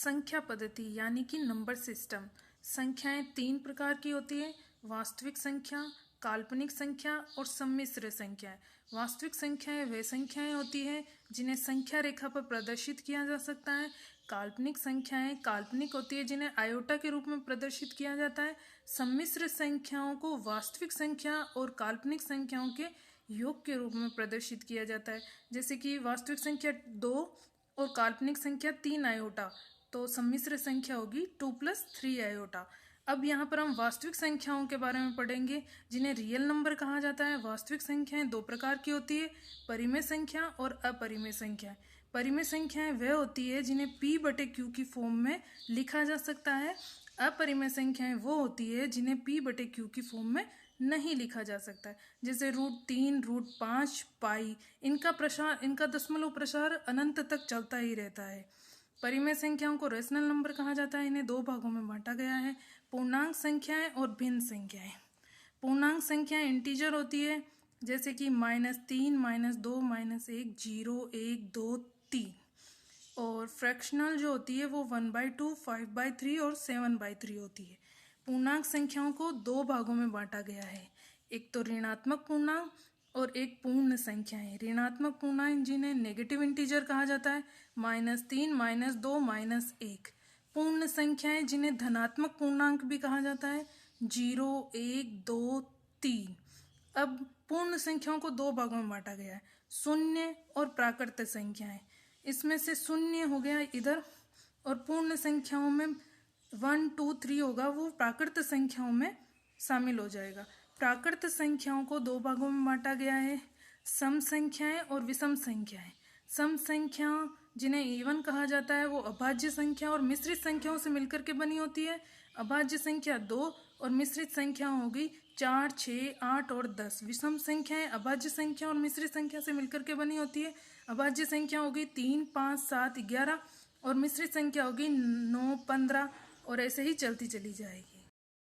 संख्या पद्धति यानी कि नंबर सिस्टम। संख्याएं तीन प्रकार की होती है, वास्तविक संख्या, काल्पनिक संख्या और सम्मिश्र संख्याएं। वास्तविक संख्याएं वे संख्याएं होती है जिन्हें संख्या रेखा पर प्रदर्शित किया जा सकता है। काल्पनिक संख्याएं काल्पनिक होती है जिन्हें आयोटा के रूप में प्रदर्शित किया जाता है। सम्मिश्र संख्याओं को वास्तविक संख्या और काल्पनिक संख्याओं के योग के रूप में प्रदर्शित किया जाता है। जैसे कि वास्तविक संख्या 2 और काल्पनिक संख्या 3 आयोटा, तो सम्मिश्र संख्या होगी 2 + 3 आयोटा। अब यहाँ पर हम वास्तविक संख्याओं के बारे में पढ़ेंगे जिन्हें रियल नंबर कहा जाता है। वास्तविक संख्याएं दो प्रकार की होती है, परिमेय संख्या और अपरिमेय संख्या। परिमेय संख्याएं वह होती है जिन्हें p/q की फॉर्म में लिखा जा सकता है। अपरिमेय संख्याएं वो होती है जिन्हें p/q की फॉर्म में नहीं लिखा जा सकता है। जैसे √3, √5, पाई, इनका दशमलव प्रसार अनंत तक चलता ही रहता है। परिमेय संख्याओं को रेशनल नंबर कहा जाता है। इन्हें दो भागों में बांटा गया है, पूर्णांक संख्याएं और भिन्न संख्याएं। पूर्णांक संख्याएं इंटीजर होती है, जैसे कि -3, -2, -1, 0, 1, 2, 3। और फ्रैक्शनल जो होती है वो 1/2, 5/3 और 7/3 होती है। पूर्णांक संख्याओं को दो भागों में बांटा गया है, एक तो ऋणात्मक पूर्णांक और एक पूर्ण संख्याएं। ऋणात्मक पूर्णांक जिन्हें नेगेटिव इंटीजर कहा जाता है, -3, -2, -1। पूर्ण संख्याएं जिन्हें धनात्मक पूर्णांक भी कहा जाता है, 0, 1, 2, 3। अब पूर्ण संख्याओं को दो भागों में बांटा गया है, शून्य और प्राकृत संख्याएं। इसमें से शून्य हो गया इधर, और पूर्ण संख्याओं में 1, 2, 3 होगा, वो प्राकृत संख्याओं में शामिल हो जाएगा। प्राकृत संख्याओं को दो भागों में बांटा गया है, सम संख्याएं और विषम संख्याएं। सम संख्या जिन्हें इवन कहा जाता है वो अभाज्य संख्या और मिश्रित संख्याओं से मिलकर के बनी होती है। अभाज्य संख्या 2 और मिश्रित संख्या होगी 4, 6, 8 और 10। विषम संख्याएं अभाज्य संख्या और मिश्रित संख्या से मिलकर के बनी होती है। अभाज्य संख्या होगी 3, 5, 7, 11 और मिश्रित संख्या होगी 9, 15 और ऐसे ही चलती चली जाएगी।